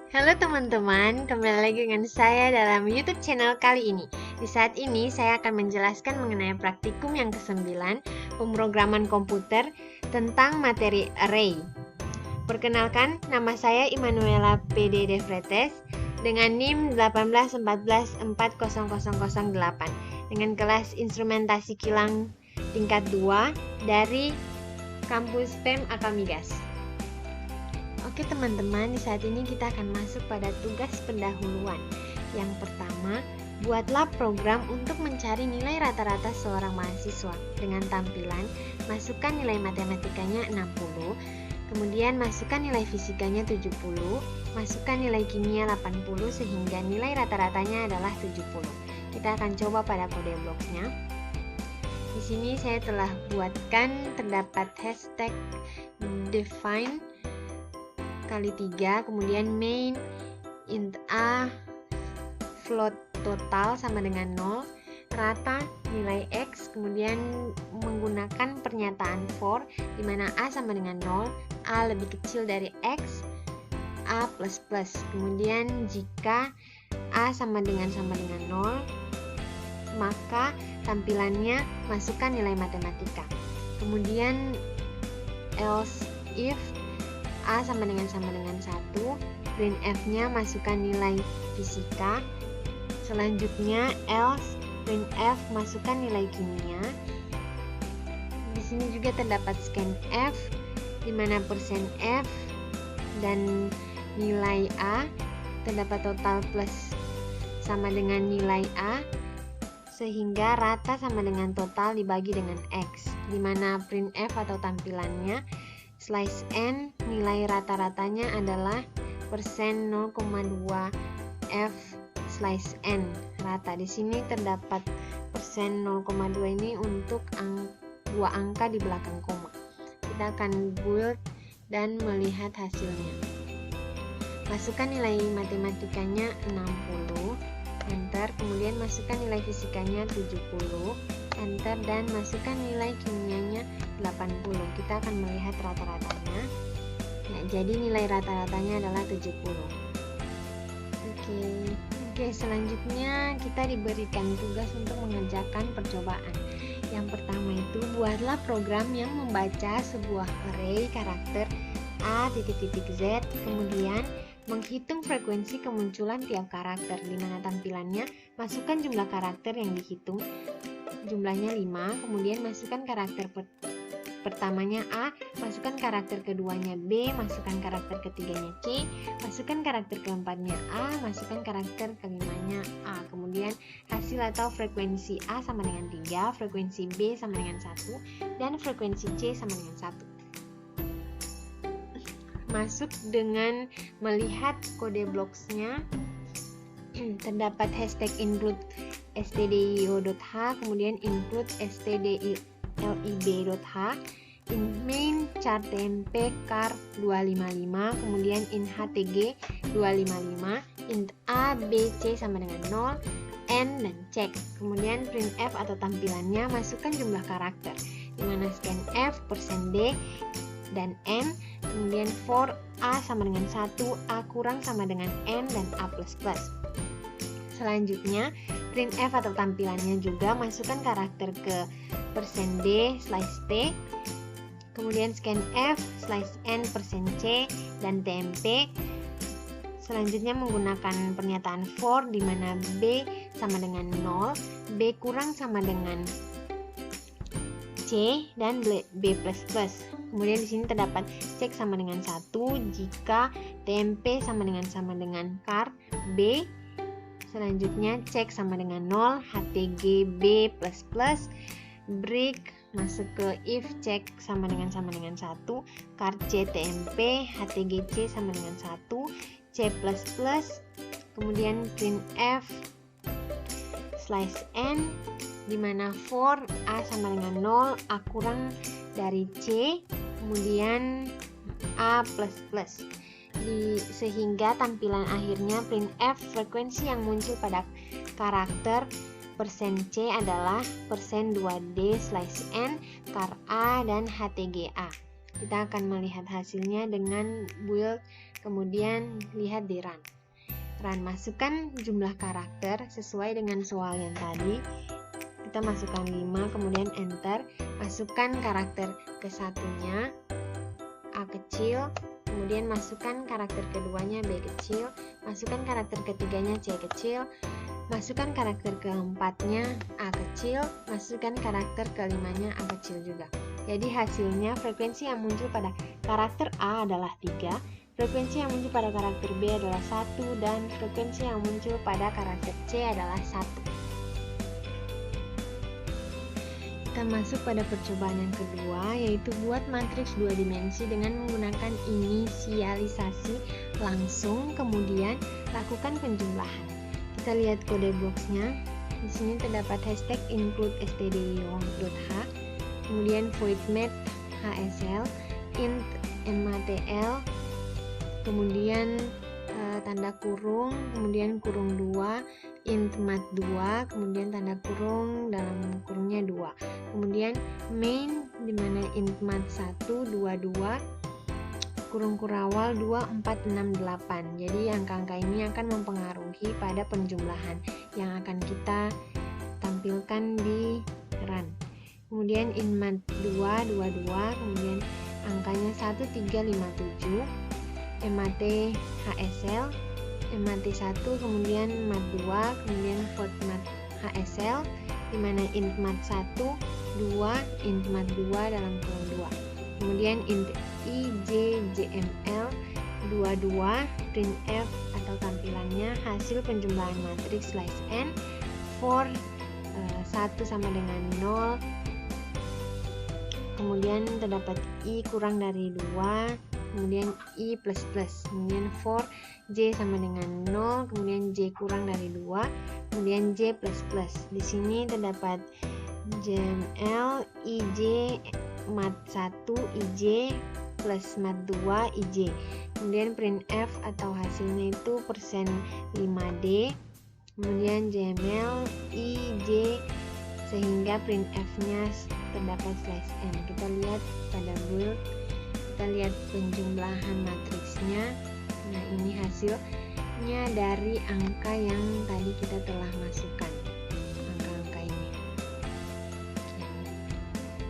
Halo teman-teman, kembali lagi dengan saya dalam YouTube channel kali ini. Di saat ini saya akan menjelaskan mengenai praktikum yang ke-9, pemrograman komputer tentang materi array. Perkenalkan, nama saya Immanuela PD De Vretes dengan NIM 181440008 dengan kelas instrumentasi kilang tingkat 2 dari kampus PEM Akamigas. Oke teman-teman, di saat ini kita akan masuk pada tugas pendahuluan. Yang pertama, buatlah program untuk mencari nilai rata-rata seorang mahasiswa dengan tampilan masukkan nilai matematikanya 60, kemudian masukkan nilai fisikanya 70, masukkan nilai kimia 80 sehingga nilai rata-ratanya adalah 70. Kita akan coba pada kode blocksnya. Di sini saya telah buatkan terdapat hashtag define kali 3, kemudian main int a float total sama dengan 0, rata nilai x, kemudian menggunakan pernyataan for di mana a sama dengan 0, a lebih kecil dari x, a plus plus. Kemudian jika a sama dengan 0, maka tampilannya masukkan nilai matematika. Kemudian else if a sama dengan 1, printf-nya masukkan nilai fisika. Selanjutnya else printf masukkan nilai kimia. Di sini juga terdapat scanf di mana %f dan nilai a terdapat total plus sama dengan nilai a sehingga rata sama dengan total dibagi dengan x, di mana printf atau tampilannya slice n nilai rata-ratanya adalah %0,2 f slice n rata. Di sini terdapat %0,2 ini untuk dua angka di belakang koma. Kita akan build dan melihat hasilnya. Masukkan nilai matematikanya 60, enter, kemudian masukkan nilai fisikanya 70, enter, dan masukkan nilai kimianya 80. Kita akan melihat rata-ratanya. Nah, jadi nilai rata-ratanya adalah 70. Oke, selanjutnya kita diberikan tugas untuk mengerjakan percobaan. Yang pertama itu buatlah program yang membaca sebuah array karakter A.Z, kemudian menghitung frekuensi kemunculan tiap karakter, di mana tampilannya masukkan jumlah karakter yang dihitung, jumlahnya 5, kemudian masukkan karakter pertamanya A, masukkan karakter keduanya B, masukkan karakter ketiganya C, masukkan karakter keempatnya A, masukkan karakter kelimanya A. Kemudian hasil atau frekuensi A sama dengan 3, frekuensi B sama dengan 1, dan frekuensi C sama dengan 1. Masuk dengan melihat kode blocksnya. Terdapat hashtag include stdio.h, kemudian include stdlib.h, in main char tmp car 255, kemudian in htg 255, int a b c sama dengan 0, n, dan check. Kemudian printf atau tampilannya masukkan jumlah karakter, di mana scanf %d dan n, kemudian for a sama dengan 1, a kurang sama dengan n, dan a plus plus. Selanjutnya printf atau tampilannya juga masukkan karakter ke %d slice t, kemudian scanf slice n %c, dan tmp. Selanjutnya menggunakan pernyataan for di mana b sama dengan 0, b kurang sama dengan c, dan b plus plus. Kemudian di sini terdapat cek sama dengan 1 jika tmp sama dengan char b. Selanjutnya cek sama dengan 0, htg b plus plus, break masuk ke if cek sama dengan 1, char c tmp, htg c sama dengan 1, c plus plus, kemudian printf slice n di mana for a sama dengan 0, a kurang dari c, kemudian a plus plus. Sehingga tampilan akhirnya printf frekuensi yang muncul pada karakter %c adalah %2d slice n, char a, dan htga. Kita akan melihat hasilnya dengan build kemudian lihat di run. Masukkan jumlah karakter sesuai dengan soal yang tadi. Kita masukkan 5, kemudian enter. Masukkan karakter ke satunya, A kecil, kemudian masukkan karakter keduanya, B kecil, masukkan karakter ketiganya, C kecil, masukkan karakter keempatnya, A kecil, masukkan karakter kelimanya, A kecil juga. Jadi hasilnya frekuensi yang muncul pada karakter A adalah 3, frekuensi yang muncul pada karakter B adalah 1, dan frekuensi yang muncul pada karakter C adalah 1. Kita masuk pada percobaan yang kedua, yaitu buat matriks 2 dimensi dengan menggunakan inisialisasi langsung, kemudian lakukan penjumlahan. Kita lihat kode boxnya. Di sini terdapat hashtag include stdio.h, kemudian void math hsl, int matl, kemudian tanda kurung, kemudian kurung 2, int mat2, kemudian tanda kurung, dalam kurungnya 2, kemudian main dimana int mat1 22, kurung kurawal 2 4 6 8. Jadi angka-angka ini akan mempengaruhi pada penjumlahan yang akan kita tampilkan di run. Kemudian int mat2 22, kemudian angkanya 1357, mat hsl, mat1, kemudian mat2, kemudian void math hsl, dimana int mat1 2, int mat2 dalam kurung 2, kemudian int ijjml 22, printf atau tampilannya hasil penjumlahan matriks slice n for 1 sama dengan 0, kemudian terdapat i kurang dari 2, kemudian i plus plus, kemudian for j sama dengan 0, kemudian j kurang dari 2, kemudian j plus plus. Di sini terdapat jml ij mat 1 ij plus mat 2 ij, kemudian printf atau hasilnya itu persen 5d, kemudian jml ij sehingga printf-nya terdapat slice n. Kita lihat pada build, kita lihat penjumlahan matriksnya. Nah, ini hasilnya dari angka yang tadi kita telah masukkan, angka-angka ini.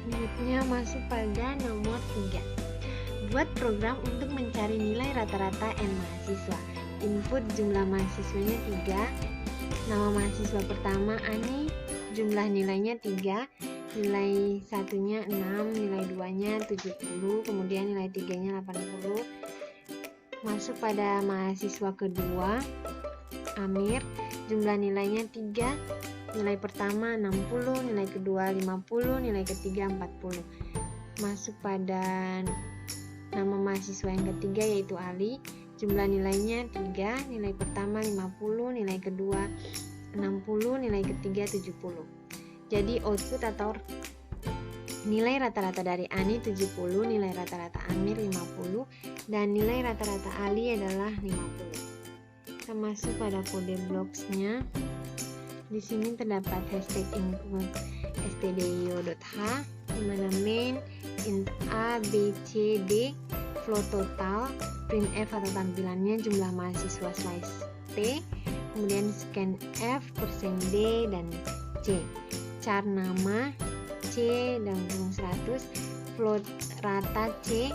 Selanjutnya masuk pada nomor 3. Buat program untuk mencari nilai rata-rata N mahasiswa. Input jumlah mahasiswanya 3. Nama mahasiswa pertama Ani, jumlah nilainya 3. Nilai satunya 6, nilai 2-nya 70, kemudian nilai 3-nya 80. Masuk pada mahasiswa kedua, Amir, jumlah nilainya 3, nilai pertama 60, nilai kedua 50, nilai ketiga 40. Masuk pada nama mahasiswa yang ketiga yaitu Ali, jumlah nilainya 3, nilai pertama 50, nilai kedua 60, nilai ketiga 70. Jadi output atau nilai rata-rata dari Ani 70, nilai rata-rata Amir 50, dan nilai rata-rata Ali adalah 50. Kita masuk pada kode blocks-nya. Di sini terdapat hashtag include stdio.h, di mana main int a b c d, float total, printf atau tampilannya jumlah mahasiswa slice t, kemudian scanf, persen d dan c, char nama C dan kurung 100, float rata C,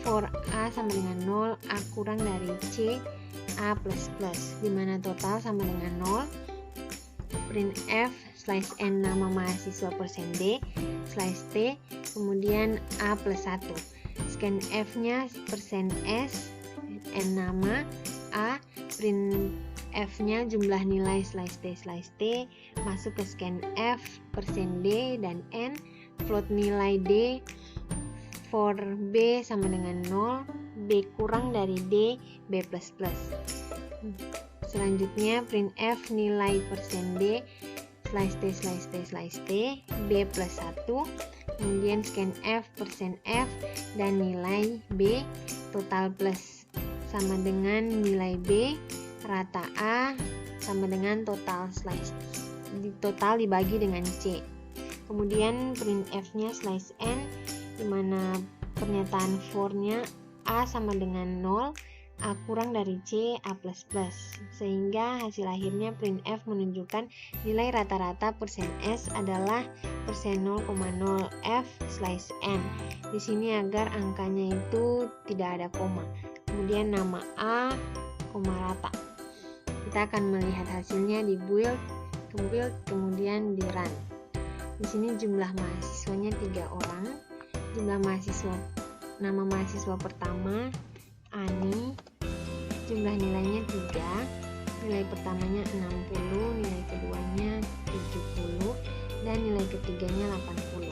for A sama dengan 0, A kurang dari C, A plus plus, dimana total sama dengan 0, printf, slice N nama mahasiswa persen D, slice T, kemudian A plus 1, scanf nya persen S, N nama, A, printf nya jumlah nilai slice T, masuk ke scanf, persen D dan N, float nilai D, for B sama dengan 0, B kurang dari D, B plus plus. Selanjutnya printf nilai persen D, slice T, B plus 1, kemudian scanf, persen F, dan nilai B, total plus sama dengan nilai B, rata A sama dengan total slice, total dibagi dengan C. Kemudian printf-nya slice N, dimana pernyataan for-nya A sama dengan 0, A kurang dari C A++, sehingga hasil akhirnya printf menunjukkan nilai rata-rata persen S adalah persen 0,0 F slice N. Di sini agar angkanya itu tidak ada koma. Kemudian nama A, koma rata. Kita akan melihat hasilnya di build, kemudian di run. Di sini jumlah mahasiswanya 3 orang. Jumlah mahasiswa, nama mahasiswa pertama Ani, jumlah nilainya 3, nilai pertamanya 60, nilai keduanya 70, dan nilai ketiganya 80.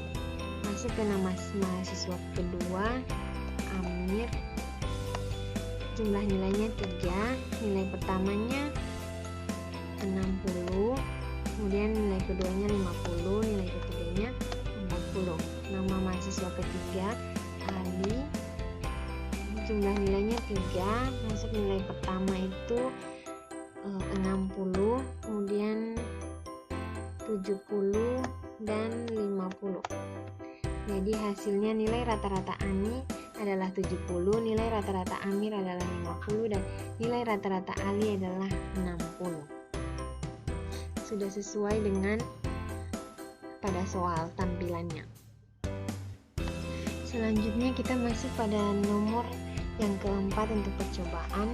Masuk ke nama mahasiswa kedua Amir, jumlah nilainya 3, nilai pertamanya 60, kemudian nilai keduanya 50, nilai ketiganya 40. Nama mahasiswa ketiga Ali, jumlah nilainya 3, masuk nilai pertama itu 60, kemudian 70 dan 50. Jadi hasilnya nilai rata-rata Ani adalah 70, nilai rata-rata Amir adalah 50, dan nilai rata-rata Ali adalah 60. Sudah sesuai dengan pada soal tampilannya. Selanjutnya kita masuk pada nomor yang keempat untuk percobaan.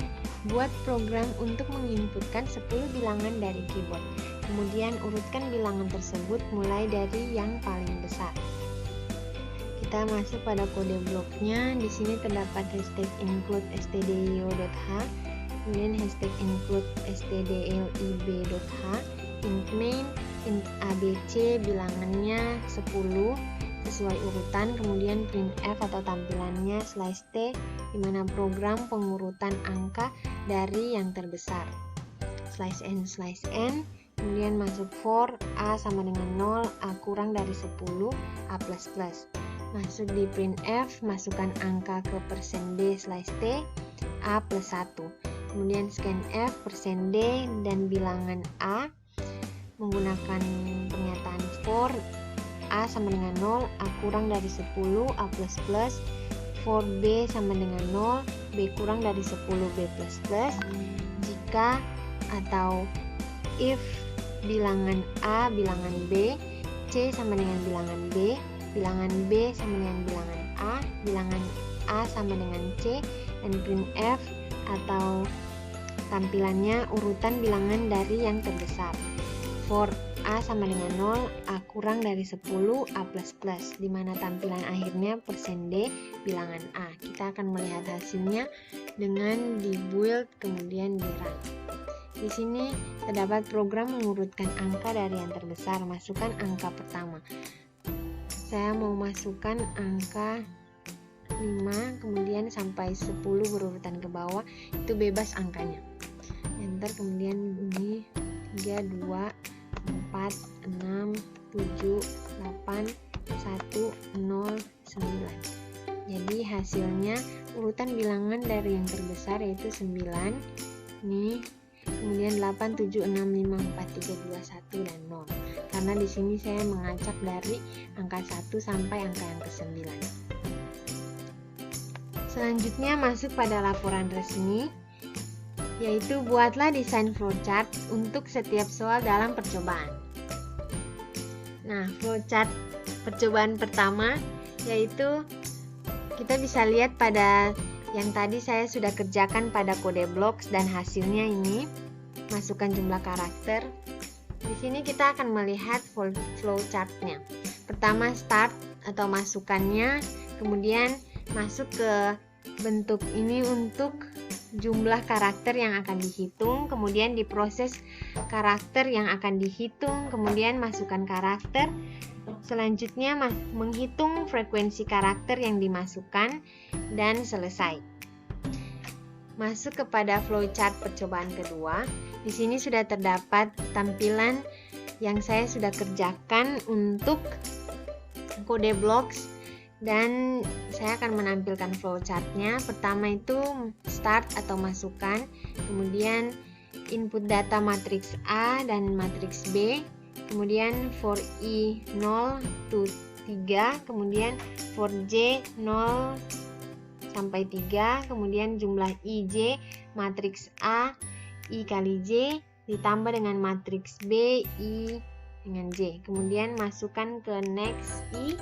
Buat program untuk menginputkan 10 bilangan dari keyboard. Kemudian urutkan bilangan tersebut mulai dari yang paling besar. Kita masuk pada kode bloknya. Di sini terdapat hashtag include stdio.h, kemudian hashtag include stdlib.h, int main, int abc bilangannya 10 sesuai urutan, kemudian printf atau tampilannya slice t, di mana program pengurutan angka dari yang terbesar. Slice n, kemudian masuk for a sama dengan 0, a kurang dari 10, a++. Masuk di printf, masukkan angka ke persen d slice t, a plus 1. Kemudian scanf persen d dan bilangan a menggunakan pernyataan for A sama dengan 0, A kurang dari 10, A++, for B sama dengan 0, B kurang dari 10, B++, jika atau if bilangan A bilangan B, C sama dengan bilangan B, bilangan B sama dengan bilangan A sama dengan C, dan printf atau tampilannya urutan bilangan dari yang terbesar. For A sama dengan 0, A kurang dari 10, A++, di mana tampilan akhirnya persen D bilangan A. Kita akan melihat hasilnya dengan di build kemudian di run. Di sini terdapat program mengurutkan angka dari yang terbesar. Masukkan angka pertama. Saya mau masukkan angka 5, kemudian sampai 10 berurutan ke bawah, itu bebas angkanya. Enter, kemudian ini 3, 2, 4, 6, 7, 8, 1, 0, 9. Jadi hasilnya urutan bilangan dari yang terbesar yaitu 9. Nih, kemudian 8, 7, 6, 5, 4, 3, 2, 1 dan 0. Karena di sini saya mengacak dari angka 1 sampai angka yang ke-9. Selanjutnya masuk pada laporan resmi, yaitu buatlah desain flowchart untuk setiap soal dalam percobaan. Nah, flowchart percobaan pertama yaitu kita bisa lihat pada yang tadi saya sudah kerjakan pada kode blocks dan hasilnya ini, masukkan jumlah karakter. Di sini kita akan melihat flowchartnya. Pertama start atau masukannya, kemudian masuk ke bentuk ini untuk jumlah karakter yang akan dihitung, kemudian diproses karakter yang akan dihitung, kemudian masukkan karakter. Selanjutnya menghitung frekuensi karakter yang dimasukkan dan selesai. Masuk kepada flowchart percobaan kedua. Di sini sudah terdapat tampilan yang saya sudah kerjakan untuk kode blocks, dan saya akan menampilkan flowchartnya. Pertama itu start atau masukkan, kemudian input data matriks A dan matriks B, kemudian for I 0 to 3, kemudian for J 0 sampai 3, kemudian jumlah IJ matriks A I kali J ditambah dengan matriks B I dengan J. Kemudian masukkan ke next I,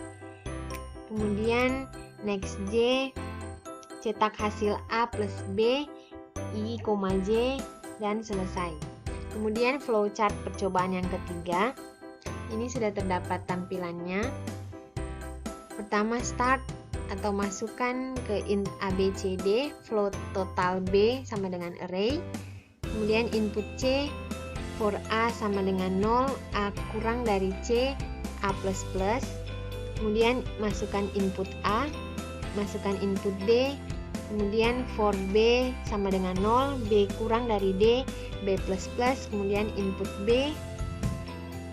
kemudian next J, cetak hasil A plus B I, J, dan selesai. Kemudian flowchart percobaan yang ketiga. Ini sudah terdapat tampilannya. Pertama, start atau masukkan ke int ABCD, float total B sama dengan array. Kemudian input C, for A sama dengan 0, A kurang dari C, A++. Kemudian masukkan input A, masukkan input D. Kemudian for B sama dengan 0, B kurang dari D, B++. Kemudian input B,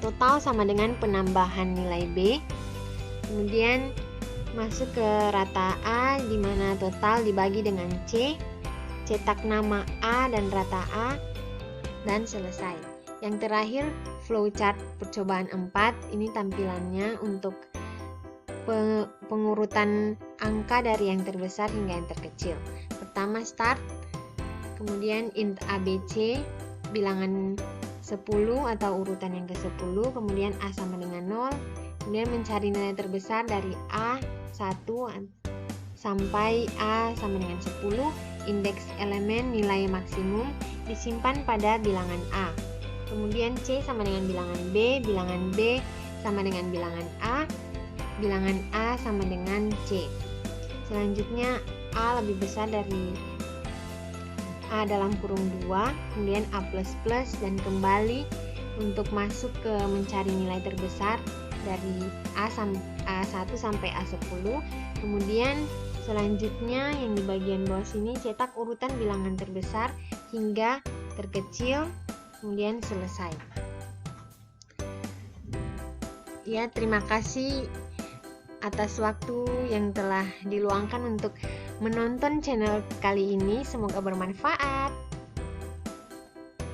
total sama dengan penambahan nilai B. Kemudian masuk ke rata A di mana total dibagi dengan C, cetak nama A dan rata A, dan selesai. Yang terakhir, flowchart percobaan 4. Ini tampilannya untuk pengurutan angka dari yang terbesar hingga yang terkecil. Pertama, start, kemudian int ABC bilangan 10 atau urutan yang ke-10, kemudian A sama dengan 0, kemudian mencari nilai terbesar dari A1 sampai A sama dengan 10, indeks elemen nilai maksimum disimpan pada bilangan A. Kemudian C sama dengan bilangan B sama dengan bilangan A sama dengan C. Selanjutnya A lebih besar dari A dalam kurung 2, kemudian A++, dan kembali untuk masuk ke mencari nilai terbesar dari A1 sampai A10. Kemudian selanjutnya yang di bagian bawah sini cetak urutan bilangan terbesar hingga terkecil, kemudian selesai. Ya, terima kasih atas waktu yang telah diluangkan untuk menonton channel kali ini. Semoga bermanfaat.